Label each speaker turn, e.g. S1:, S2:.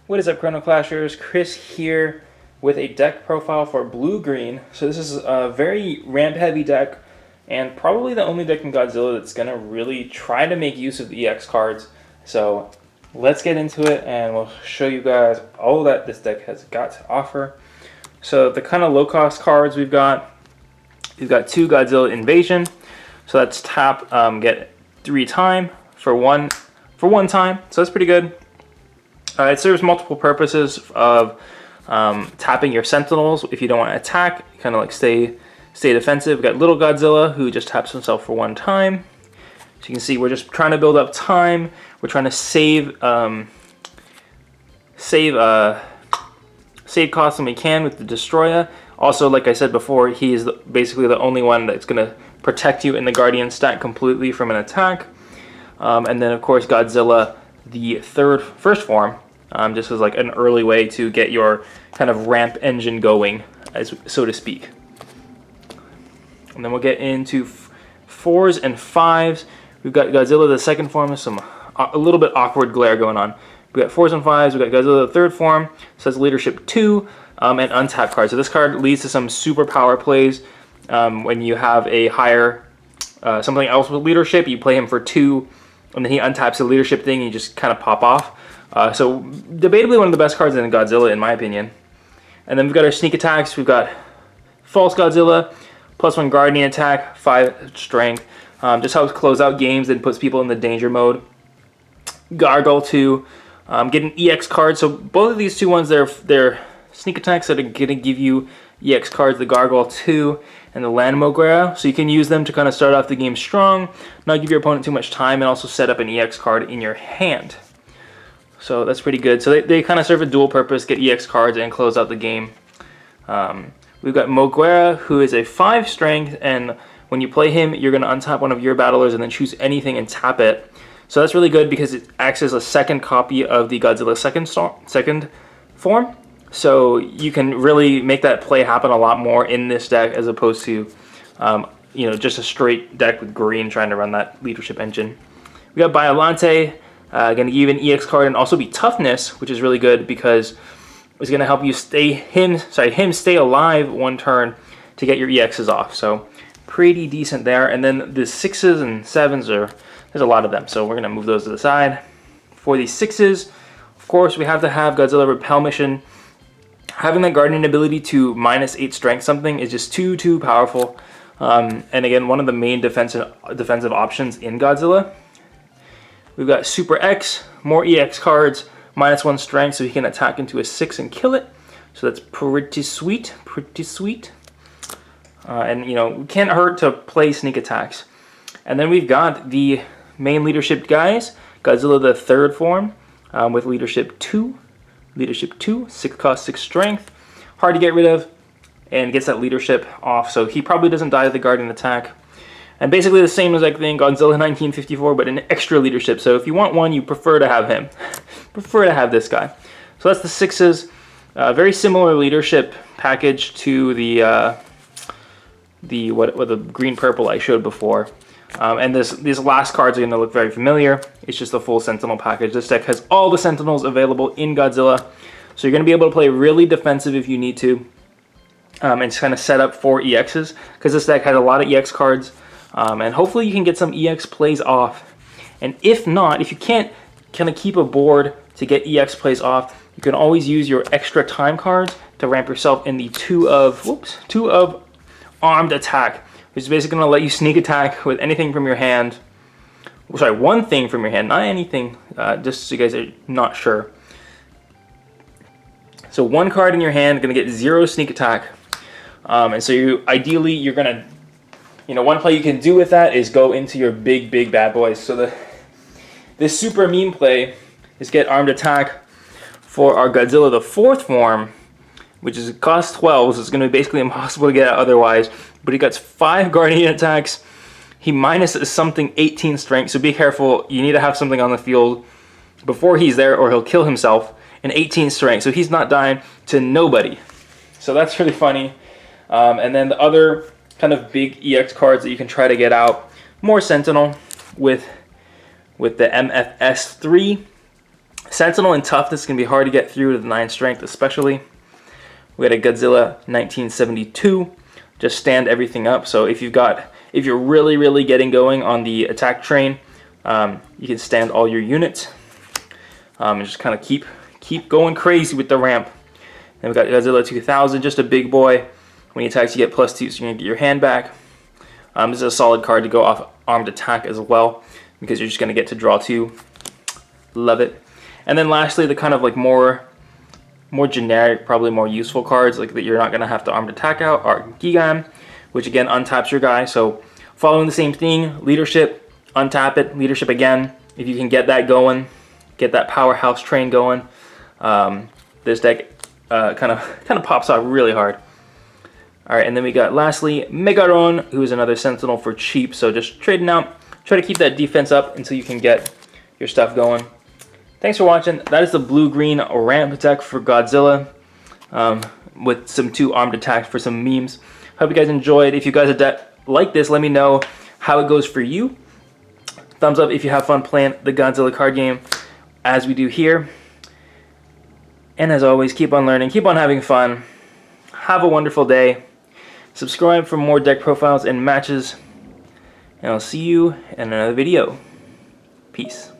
S1: What is up, Chrono Clashers? Chris here with a deck profile for blue-green. So this is a very ramp-heavy deck, and probably the only deck in Godzilla that's going to really try to make use of the EX cards. So let's get into it, and we'll show you guys all that this deck has got to offer. So the kind of low-cost cards we've got two Godzilla Invasion. So that's tap, get 3 time for one time. So that's pretty good. It serves multiple purposes of tapping your Sentinels if you don't want to attack, kind of like stay defensive. We've got Little Godzilla, who just taps himself for 1 time. So you can see we're just trying to build up time. We're trying to save costs when we can with the Destroyer. Also, like I said before, he is basically the only one that's going to protect you in the Guardian stack completely from an attack. And then, of course, Godzilla, the first form, just as like an early way to get your kind of ramp engine going, so to speak. And then we'll get into 4s and 5s. We've got Godzilla, the second form, with a little bit awkward glare going on. We've got 4s and 5s. We've got Godzilla, the third form, so that's Leadership 2, and untap card. So this card leads to some super power plays. When you have a higher, something else with Leadership, you play him for 2, and then he untaps the Leadership thing, and you just kind of pop off. So debatably one of the best cards in Godzilla, in my opinion. And then we've got our sneak attacks. We've got False Godzilla, +1 Guardian attack, 5 strength. Just helps close out games and puts people in the danger mode. Gargoyle 2, get an EX card. So both of these two ones, they're sneak attacks that are going to give you EX cards, the Gargoyle 2 and the Land Moreira. So you can use them to kind of start off the game strong, not give your opponent too much time, and also set up an EX card in your hand. So that's pretty good. So they kind of serve a dual purpose, get EX cards and close out the game. We've got Moreira, who is a 5 strength, and when you play him, you're going to untap one of your battlers and then choose anything and tap it. So that's really good because it acts as a second copy of the Godzilla second form. So you can really make that play happen a lot more in this deck as opposed to, just a straight deck with green trying to run that leadership engine. We got Biolante, going to give an EX card and also be toughness, which is really good because it's going to help you him stay alive 1 turn to get your EXs off. So pretty decent there. And then the 6s and 7s there's a lot of them, so we're going to move those to the side. For these 6s, of course, we have to have Godzilla Repel Mission. Having that Guardian ability to -8 strength something is just too powerful. And again, one of the main defensive options in Godzilla. We've got Super X, more EX cards, -1 strength, so he can attack into a 6 and kill it. So that's pretty sweet, and it can't hurt to play sneak attacks. And then we've got the main leadership guys, Godzilla the third form, with leadership 2, 6 cost, 6 strength, hard to get rid of, and gets that leadership off, so he probably doesn't die to the Guardian attack. And basically the same as I think Godzilla 1954, but an extra leadership. So if you want one, you prefer to have him. Prefer to have this guy. So that's the 6s. Very similar leadership package to the green purple I showed before. And these last cards are going to look very familiar. It's just the full Sentinel package. This deck has all the Sentinels available in Godzilla. So you're going to be able to play really defensive if you need to. And just kind of set up for EXs. Because this deck has a lot of EX cards. And hopefully you can get some EX plays off. And if not, if you can't kind of keep a board to get EX plays off, you can always use your extra time cards to ramp yourself in the 2 of armed attack, which is basically going to let you sneak attack with anything from your hand. Sorry, 1 thing from your hand, not anything, just so you guys are not sure. So 1 card in your hand, going to get 0 sneak attack. And so ideally you're going to, one play you can do with that is go into your big bad boys. So this super meme play is get armed attack for our Godzilla the 4th form, which is cost 12, so it's going to be basically impossible to get out otherwise. But he gets 5 Guardian attacks. He minus something 18 strength, so be careful. You need to have something on the field before he's there or he'll kill himself. And 18 strength, so he's not dying to nobody. So that's really funny. And then the other kind of big EX cards that you can try to get out, more Sentinel with the MFS3. Sentinel and Toughness can be hard to get through to the 9 strength especially. We got a Godzilla 1972. Just stand everything up. So if you're really getting going on the attack train, you can stand all your units and just kind of keep going crazy with the ramp. Then we got Godzilla 2000, just a big boy. When he attacks, you get +2, so you're gonna get your hand back. This is a solid card to go off armed attack as well, because you're just gonna get to draw 2. Love it. And then lastly, the kind of like more generic, probably more useful cards, like that you're not gonna have to armed attack out, are Gigan, which again untaps your guy. So following the same thing, leadership, untap it, leadership again. If you can get that going, get that powerhouse train going, this deck kind of pops out really hard. All right, and then we got lastly Megaron, who is another Sentinel for cheap. So just trading out, try to keep that defense up until you can get your stuff going. Thanks for watching. That is the blue-green ramp deck for Godzilla, with some 2 armed attacks for some memes. Hope you guys enjoyed. If you guys like this, let me know how it goes for you. Thumbs up if you have fun playing the Godzilla card game, as we do here. And as always, keep on learning, keep on having fun. Have a wonderful day. Subscribe for more deck profiles and matches. And I'll see you in another video. Peace.